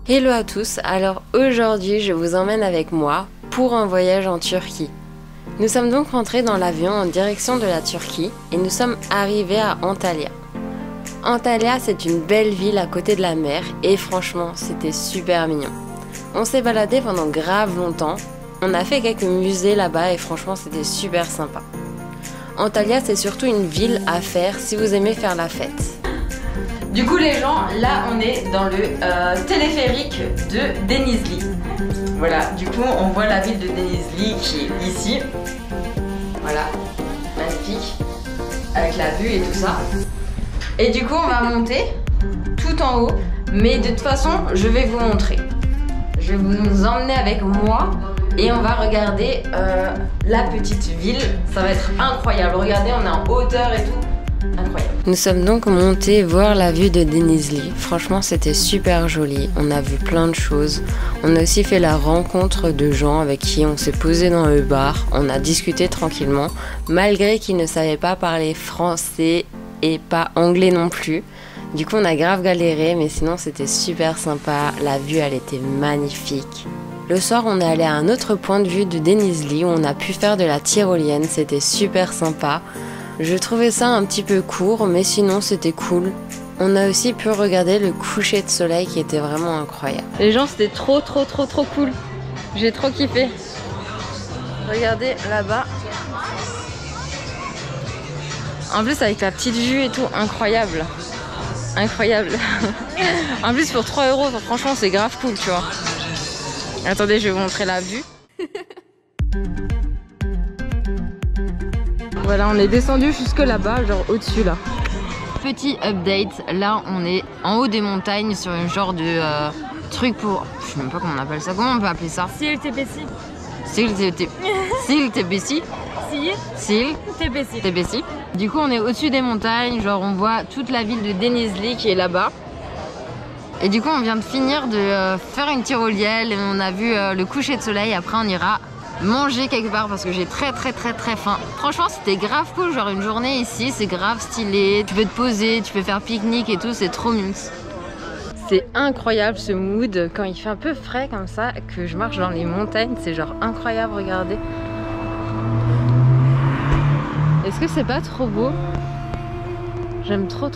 Hello à tous, alors aujourd'hui je vous emmène avec moi pour un voyage en Turquie. Nous sommes donc rentrés dans l'avion en direction de la Turquie et nous sommes arrivés à Antalya. Antalya, c'est une belle ville à côté de la mer et franchement c'était super mignon. On s'est baladé pendant grave longtemps, on a fait quelques musées là-bas et franchement c'était super sympa. Antalya, c'est surtout une ville à faire si vous aimez faire la fête. Du coup les gens, là on est dans le téléphérique de Denizli. Voilà, du coup on voit la ville de Denizli qui est ici. Voilà, magnifique, avec la vue et tout ça. Et du coup on va monter tout en haut, mais de toute façon je vais vous montrer. Je vais vous emmener avec moi et on va regarder la petite ville. Ça va être incroyable, regardez on est en hauteur et tout. Incroyable. Nous sommes donc montés voir la vue de Denizli. Franchement c'était super joli, on a vu plein de choses. On a aussi fait la rencontre de gens avec qui on s'est posé dans le bar. On a discuté tranquillement, malgré qu'ils ne savaient pas parler français et pas anglais non plus. Du coup on a grave galéré, mais sinon c'était super sympa. La vue elle était magnifique. Le soir on est allé à un autre point de vue de Denizli où on a pu faire de la tyrolienne, c'était super sympa. Je trouvais ça un petit peu court, mais sinon c'était cool. On a aussi pu regarder le coucher de soleil qui était vraiment incroyable. Les gens, c'était trop cool. J'ai trop kiffé. Regardez là-bas. En plus avec la petite vue et tout, incroyable. Incroyable. En plus pour 3 €, franchement c'est grave cool, tu vois. Attendez, je vais vous montrer la vue. Voilà, on est descendu jusque là-bas, genre au-dessus là. Petit update, là on est en haut des montagnes sur un genre de truc pour... Je sais même pas comment on appelle ça, comment on peut appeler ça? Sil TBC. Sil TBC. Sil TBC. Du coup on est au-dessus des montagnes, genre on voit toute la ville de Denizli qui est là-bas. Et du coup on vient de finir de faire une tyrolienne et on a vu le coucher de soleil, après on ira manger quelque part parce que j'ai très faim. Franchement c'était grave cool, genre une journée ici c'est grave stylé, tu peux te poser, tu peux faire pique-nique et tout, c'est trop mignon. C'est incroyable ce mood quand il fait un peu frais comme ça, que je marche dans les montagnes, c'est genre incroyable, regardez. Est-ce que c'est pas trop beau? J'aime trop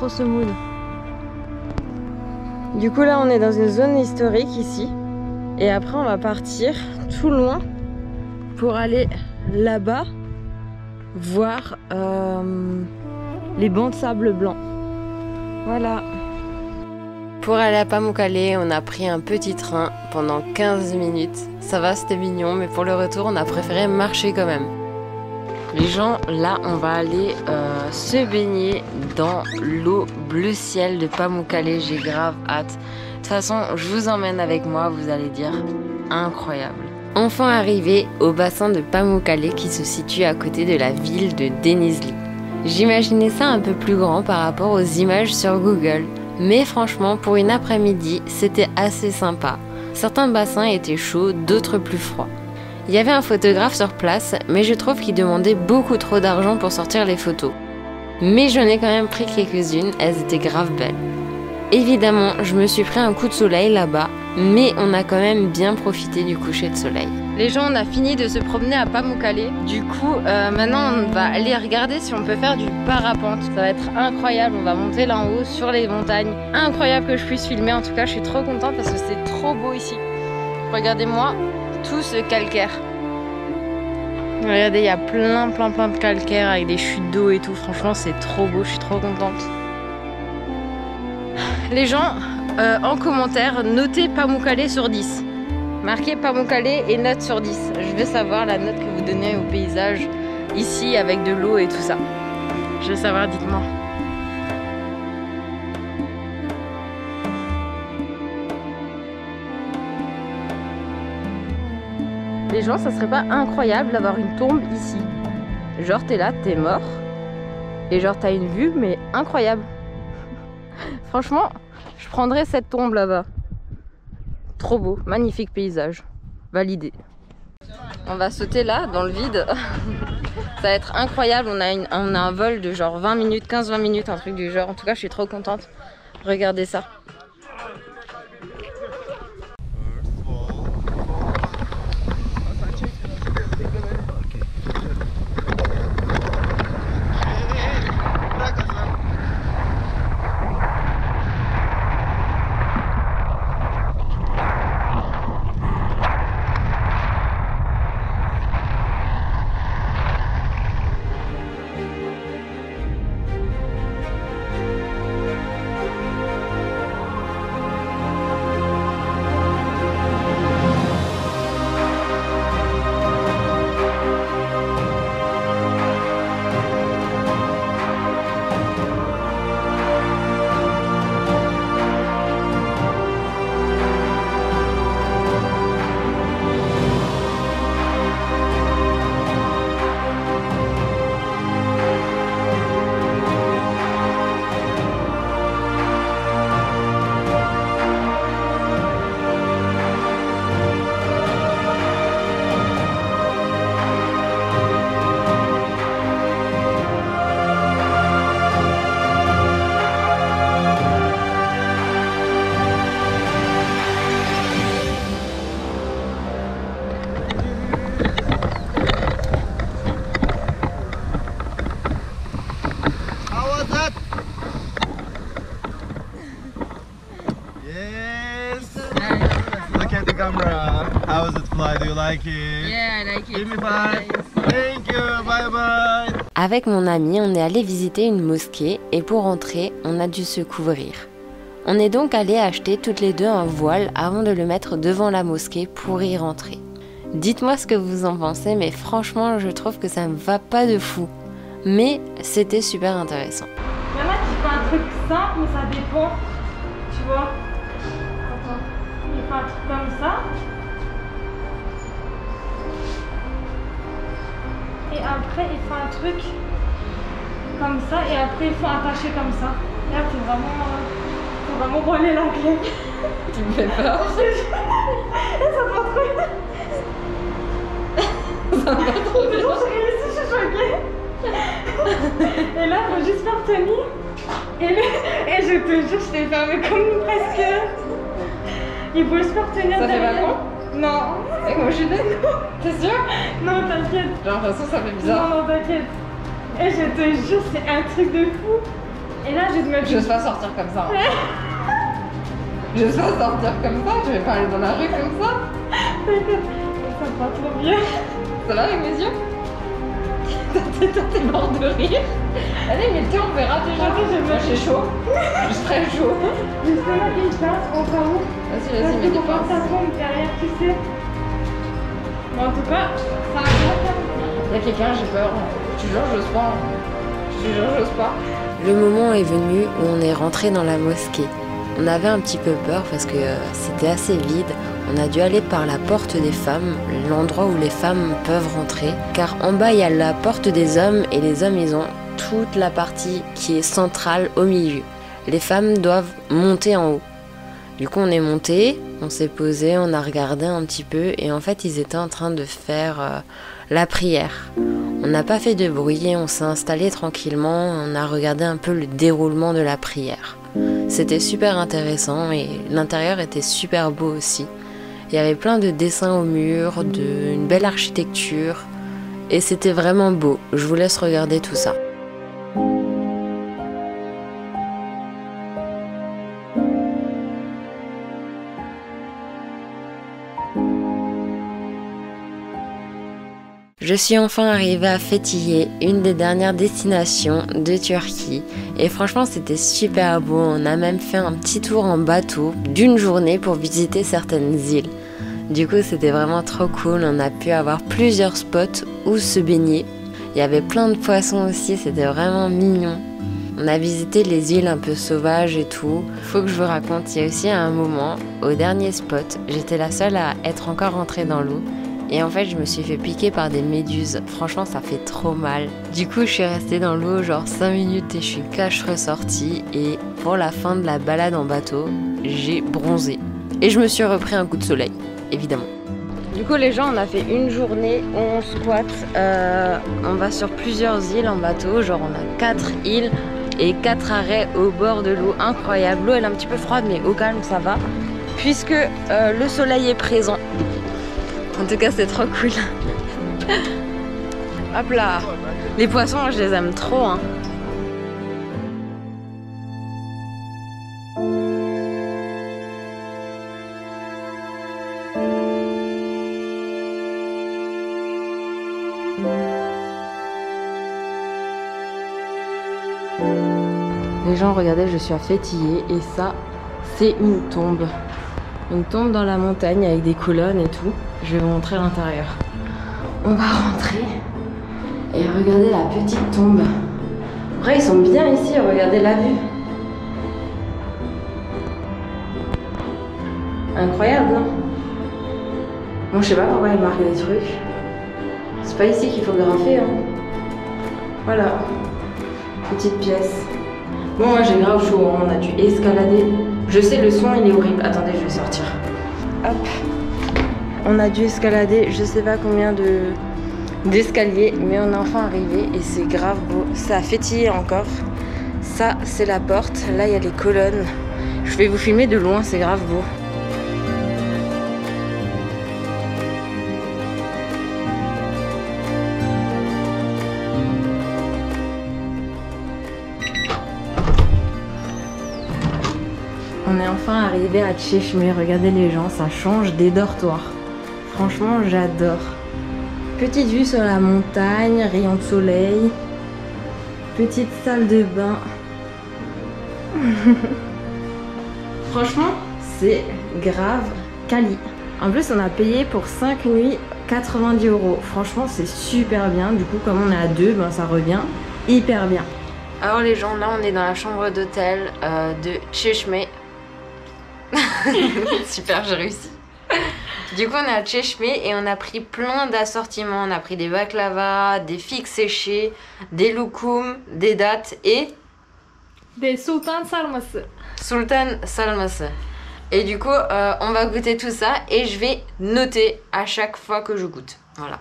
ce mood. Du coup là on est dans une zone historique ici et après on va partir tout loin pour aller là-bas voir les bancs de sable blanc. Voilà. Pour aller à Pamukkale, on a pris un petit train pendant 15 minutes. Ça va, c'était mignon, mais pour le retour, on a préféré marcher quand même. Les gens, là, on va aller se baigner dans l'eau bleu ciel de Pamukkale. J'ai grave hâte. De toute façon, je vous emmène avec moi, vous allez dire incroyable. Enfin arrivé au bassin de Pamukkale qui se situe à côté de la ville de Denizli. J'imaginais ça un peu plus grand par rapport aux images sur Google, mais franchement pour une après-midi c'était assez sympa. Certains bassins étaient chauds, d'autres plus froids. Il y avait un photographe sur place, mais je trouve qu'il demandait beaucoup trop d'argent pour sortir les photos. Mais j'en ai quand même pris quelques-unes, elles étaient grave belles. Évidemment, je me suis pris un coup de soleil là-bas, mais on a quand même bien profité du coucher de soleil. Les gens, on a fini de se promener à Pamukkale. Du coup, maintenant on va aller regarder si on peut faire du parapente. Ça va être incroyable, on va monter là en haut sur les montagnes. Incroyable que je puisse filmer, en tout cas je suis trop contente parce que c'est trop beau ici. Regardez-moi tout ce calcaire. Regardez, il y a plein de calcaire avec des chutes d'eau et tout. Franchement c'est trop beau, je suis trop contente. Les gens, en commentaire, notez Pamukkale sur 10. Marquez Pamukkale et note sur 10. Je veux savoir la note que vous donnez au paysage ici avec de l'eau et tout ça. Je veux savoir, dites-moi. Les gens, ça serait pas incroyable d'avoir une tombe ici? Genre t'es là, t'es mort. Et genre t'as une vue, mais incroyable. Franchement, je prendrais cette tombe là-bas. Trop beau, magnifique paysage. Validé. On va sauter là, dans le vide. Ça va être incroyable. On a un vol de genre 20 minutes, 15-20 minutes, un truc du genre. En tout cas, je suis trop contente. Regardez ça. Yes. Look at the camera. How does it fly? Do you like it? Yeah, I like it. Give me five. Thank you. Bye bye. Avec mon ami, on est allé visiter une mosquée et pour entrer, on a dû se couvrir. On est donc allé acheter toutes les deux un voile avant de le mettre devant la mosquée pour y rentrer. Dites-moi ce que vous en pensez, mais franchement, je trouve que ça me va pas de fou. Mais c'était super intéressant. Il y en a qui font un truc simple, mais ça dépend. Tu vois? Attends. Il fait un truc comme ça. Et après, il fait un truc comme ça. Et après, il faut attacher comme ça. Là, c'est vraiment brûler la clé. Tu me fais peur. Ça va trop. Ça va trop bien. J'ai réussi, je suis choquée. Et là, il faut juste faire tenir. Et je te jure, je t'ai fermé comme presque. Il faut juste faire tenir. Ça fait derrière. mal? Non. Et moi je suis nette. T'es sûr? Non, t'inquiète. J'ai l'impression que ça fait bizarre. Non, t'inquiète. Et je te jure, c'est un truc de fou. Et là, je vais te mettre. J'ose pas sortir comme ça. J'ose pas sortir comme ça. Je vais pas aller dans la rue comme ça. T'inquiète. Ça va trop bien. Ça va avec mes yeux? T'es mort de rire. Allez, mais on verra déjà. Ok, je Moi j'ai chaud. Je suis très chaud. Justement, il passe au cas où. Vas-y, Parce mets que tes quand ça pinces. tombe derrière, tu sais. Bon, en tout cas, ça va bien faire. Il y a quelqu'un, j'ai peur. Je te jure, j'ose pas. Je te jure, j'ose pas. Le moment est venu où on est rentré dans la mosquée. On avait un petit peu peur parce que c'était assez vide. On a dû aller par la porte des femmes, l'endroit où les femmes peuvent rentrer. Car en bas, il y a la porte des hommes et les hommes, ils ont toute la partie qui est centrale au milieu. Les femmes doivent monter en haut. Du coup, on est monté, on s'est posé, on a regardé un petit peu et en fait, ils étaient en train de faire la prière. On n'a pas fait de bruit, on s'est installé tranquillement, on a regardé un peu le déroulement de la prière. C'était super intéressant et l'intérieur était super beau aussi. Il y avait plein de dessins au mur, une belle architecture et c'était vraiment beau. Je vous laisse regarder tout ça. Je suis enfin arrivée à Fethiye, une des dernières destinations de Turquie. Et franchement, c'était super beau. On a même fait un petit tour en bateau d'une journée pour visiter certaines îles. Du coup, c'était vraiment trop cool. On a pu avoir plusieurs spots où se baigner. Il y avait plein de poissons aussi, c'était vraiment mignon. On a visité les îles un peu sauvages et tout. Faut que je vous raconte, il y a aussi un moment, au dernier spot, j'étais la seule à être encore rentrée dans l'eau. Et en fait, je me suis fait piquer par des méduses. Franchement, ça fait trop mal. Du coup, je suis restée dans l'eau genre 5 minutes et je suis cash ressortie. Et pour la fin de la balade en bateau, j'ai bronzé. Et je me suis repris un coup de soleil, évidemment. Du coup, les gens, on a fait une journée où on squatte. On va sur plusieurs îles en bateau. Genre, on a 4 îles et 4 arrêts au bord de l'eau. Incroyable. L'eau, elle est un petit peu froide, mais au calme, ça va. Puisque le soleil est présent. En tout cas, c'est trop cool. Hop là. Les poissons, je les aime trop. Hein. Les gens, regardez, je suis à Fethiye et ça, c'est une tombe. Une tombe dans la montagne avec des colonnes et tout. Je vais vous montrer l'intérieur. On va rentrer et regardez la petite tombe. Après, ils sont bien ici, regardez la vue. Incroyable, non? Bon, je sais pas pourquoi ils marquent des trucs. C'est pas ici qu'il faut graffer, hein. Voilà. Petite pièce. Bon, moi j'ai grave chaud, hein. On a dû escalader. Je sais, le son il est horrible. Attendez, je vais sortir. Hop. On a dû escalader je sais pas combien d'escaliers, mais on est enfin arrivé et c'est grave beau. Ça a Fethiye encore. Ça, c'est la porte. Là, il y a les colonnes. Je vais vous filmer de loin, c'est grave beau. On on est enfin arrivé à Çeşme. Regardez les gens, ça change des dortoirs. Franchement, j'adore. Petite vue sur la montagne, rayon de soleil. Petite salle de bain. Franchement, c'est grave quali. En plus, on a payé pour 5 nuits 90 €. Franchement, c'est super bien. Du coup, comme on est à 2, ben, ça revient hyper bien. Alors les gens, là on est dans la chambre d'hôtel de Çeşme. Super, j'ai réussi. Du coup on est à Çeşme et on a pris plein d'assortiments. On a pris des baklava, des figues séchées, des loukoum, des dattes et... Des sultan sarması. Sultan sarması. Et du coup on va goûter tout ça et je vais noter à chaque fois que je goûte. Voilà.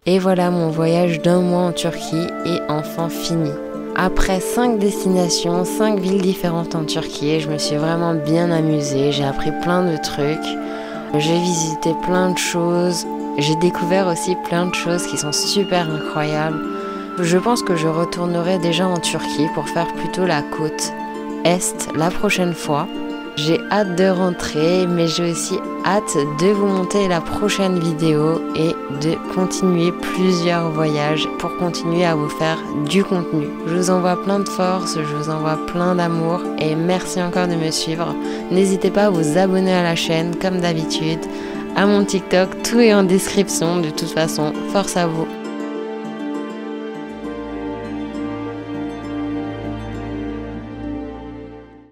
Et voilà, mon voyage d'1 mois en Turquie est enfin fini. Après 5 destinations, 5 villes différentes en Turquie, je me suis vraiment bien amusée, j'ai appris plein de trucs, j'ai visité plein de choses, j'ai découvert aussi plein de choses qui sont super incroyables. Je pense que je retournerai déjà en Turquie pour faire plutôt la côte Est la prochaine fois. J'ai hâte de rentrer, mais j'ai aussi hâte de vous monter la prochaine vidéo et de continuer plusieurs voyages pour continuer à vous faire du contenu. Je vous envoie plein de force, je vous envoie plein d'amour et merci encore de me suivre. N'hésitez pas à vous abonner à la chaîne comme d'habitude, à mon TikTok, tout est en description de toute façon. Force à vous!